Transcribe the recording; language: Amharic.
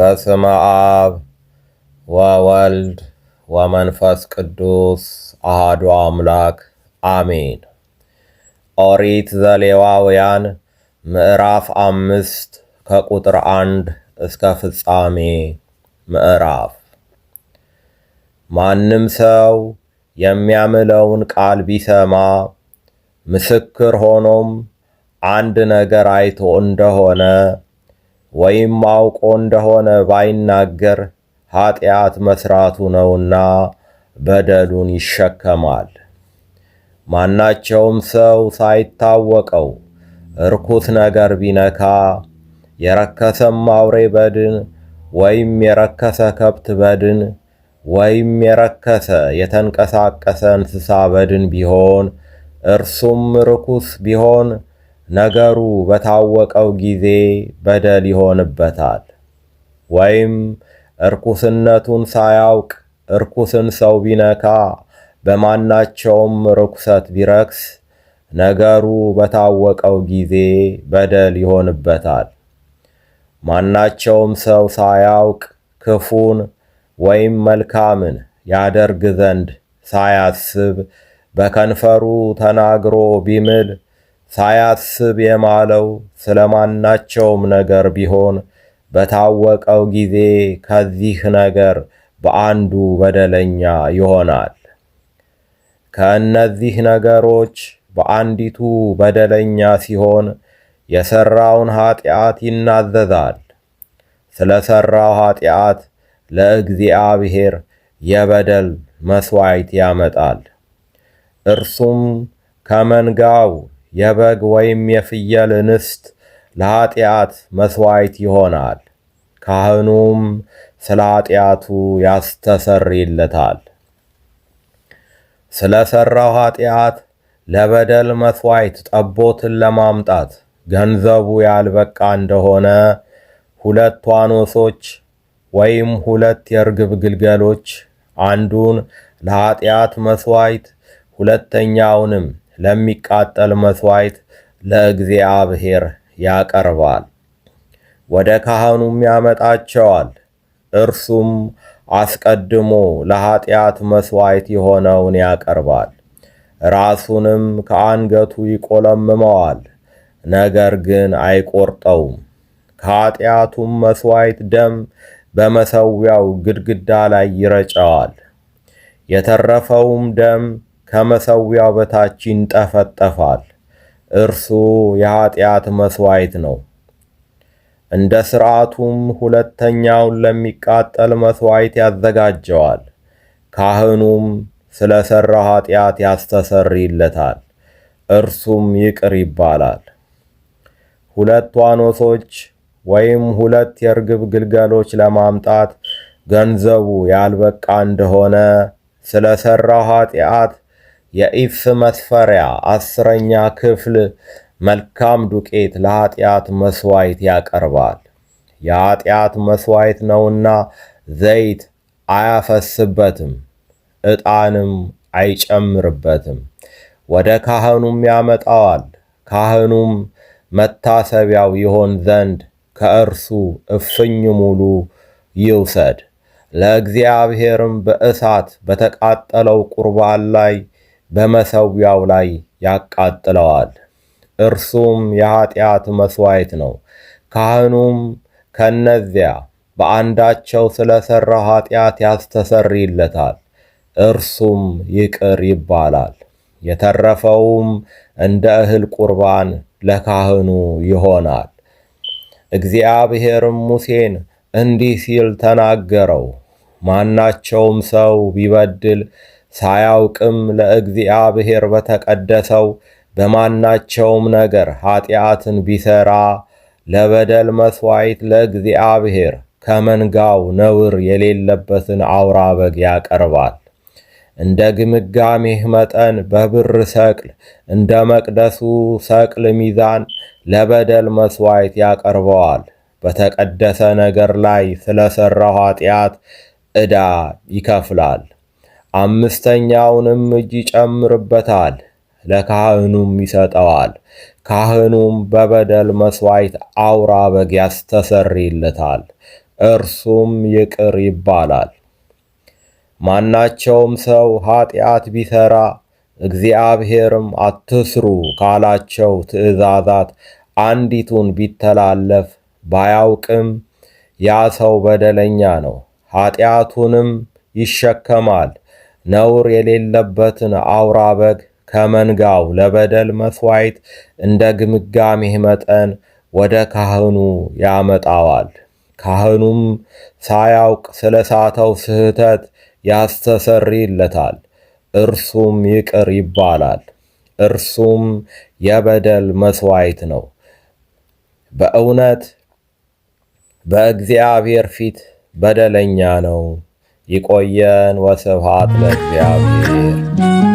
በስመ አብ ወወልድ ወመንፈስ ቅዱስ አሐዱ አምላክ አሜን። ኦሪት ዘሌዋውያን ምዕራፍ 5 ከቁጥር 1 እስከ ፍጻሜ ምዕራፍ። ማንም ሰው የሚያምለውን ቃል ቢሰማ ምስክር ሆኖም አንድ ነገር አይቶ እንደሆነ ወይም አውቆ እንደሆነ ባይናገር ኃጢአት መስራቱ ነውና በደሉን ይሸከማል። ማናቸውም ሰው ሳይታወቀው ርኩስ ነገር ቢነካ የረከሰም አውሬ በድን ወይም የረከሰ ከብት በድን ወይም የረከሰ የተንቀሳቀሰ እንስሳ በድን ቢሆን እርሱም ርኩስ ቢሆን ነገሩ በታወቀው ጊዜ በደል ይሆንበታል። ወይም እርኩስነቱን ሳያውቅ እርኩስን ሰው ቢነካ በማናቸውም ርኩሰት ቢረክስ ነገሩ በታወቀው ጊዜ በደል ይሆንበታል። ማናቸውም ሰው ሳያውቅ ክፉን ወይም መልካምን ያደርግ ዘንድ ሳያስብ በከንፈሩ ተናግሮ ቢምል ሳያስብ የማለው ስለማናቸውም ነገር ቢሆን በታወቀው ጊዜ ከዚህ ነገር በአንዱ በደለኛ ይሆናል። ከእነዚህ ነገሮች በአንዲቱ በደለኛ ሲሆን የሠራውን ኃጢአት ይናዘዛል። ስለ ሠራው ኃጢአት ለእግዚአብሔር የበደል መሥዋዕት ያመጣል። እርሱም ከመንጋው የበግ ወይም የፍየል እንስት ለኃጢአት መሥዋዕት ይሆናል። ካህኑም ስለ ኃጢአቱ ያስተሰርይለታል። ስለ ሠራው ኃጢአት ለበደል መሥዋዕት ጠቦትን ለማምጣት ገንዘቡ ያልበቃ እንደሆነ 2 ዋኖሶች ወይም 2 የርግብ ግልገሎች አንዱን ለኃጢአት መሥዋዕት ሁለተኛውንም ለሚቃጠል መሥዋዕት ለእግዚአብሔር ያቀርባል። ወደ ካህኑም ያመጣቸዋል። እርሱም አስቀድሞ ለኃጢአት መሥዋዕት የሆነውን ያቀርባል። ራሱንም ከአንገቱ ይቆለምመዋል፣ ነገር ግን አይቆርጠውም። ከኃጢአቱም መሥዋዕት ደም በመሠዊያው ግድግዳ ላይ ይረጨዋል። የተረፈውም ደም ከመሠዊያው በታች ይንጠፈጠፋል። እርሱ የኃጢአት መሥዋዕት ነው። እንደ ሥርዓቱም ሁለተኛውን ለሚቃጠል መሥዋዕት ያዘጋጀዋል። ካህኑም ስለ ሠራው ኃጢአት ያስተሰርይለታል፣ እርሱም ይቅር ይባላል። 2 ዋኖሶች ወይም 2 የርግብ ግልገሎች ለማምጣት ገንዘቡ ያልበቃ እንደሆነ ስለ ሠራው ኃጢአት የኢፍ መስፈሪያ 10ኛ ክፍል መልካም ዱቄት ለኃጢአት መሥዋዕት ያቀርባል። የኃጢአት መሥዋዕት ነውና ዘይት አያፈስበትም፣ ዕጣንም አይጨምርበትም። ወደ ካህኑም ያመጣዋል። ካህኑም መታሰቢያው ይሆን ዘንድ ከእርሱ እፍኝ ሙሉ ይውሰድ። ለእግዚአብሔርም በእሳት በተቃጠለው ቁርባን ላይ በመሠዊያው ላይ ያቃጥለዋል። እርሱም የኃጢአት መሥዋዕት ነው። ካህኑም ከነዚያ በአንዳቸው ስለ ሠራው ኃጢአት ያስተሰርይለታል፣ እርሱም ይቅር ይባላል። የተረፈውም እንደ እህል ቁርባን ለካህኑ ይሆናል። እግዚአብሔርም ሙሴን እንዲህ ሲል ተናገረው። ማናቸውም ሰው ቢበድል ሳያውቅም ለእግዚአብሔር በተቀደሰው በማናቸውም ነገር ኃጢአትን ቢሠራ ለበደል መሥዋዕት ለእግዚአብሔር ከመንጋው ነውር የሌለበትን አውራ በግ ያቀርባል። እንደ ግምጋሜህ መጠን በብር ሰቅል እንደ መቅደሱ ሰቅል ሚዛን ለበደል መሥዋዕት ያቀርበዋል። በተቀደሰ ነገር ላይ ስለ ሠራው ኃጢአት ዕዳ ይከፍላል። 5ኛውንም እጅ ይጨምርበታል፣ ለካህኑም ይሰጠዋል። ካህኑም በበደል መሥዋዕት አውራ በግ ያስተሰርይለታል። እርሱም ይቅር ይባላል። ማናቸውም ሰው ኃጢአት ቢሠራ እግዚአብሔርም አትስሩ ካላቸው ትእዛዛት አንዲቱን ቢተላለፍ ባያውቅም ያ ሰው በደለኛ ነው፣ ኃጢአቱንም ይሸከማል። ነውር የሌለበትን አውራ በግ ከመንጋው ለበደል መሥዋዕት እንደ ግምጋሜህ መጠን ወደ ካህኑ ያመጣዋል። ካህኑም ሳያውቅ ስለ ሳተው ስህተት ያስተሰርይለታል፣ እርሱም ይቅር ይባላል። እርሱም የበደል መሥዋዕት ነው። በእውነት በእግዚአብሔር ፊት በደለኛ ነው። ይቆየን። ወስብሐት ለእግዚአብሔር።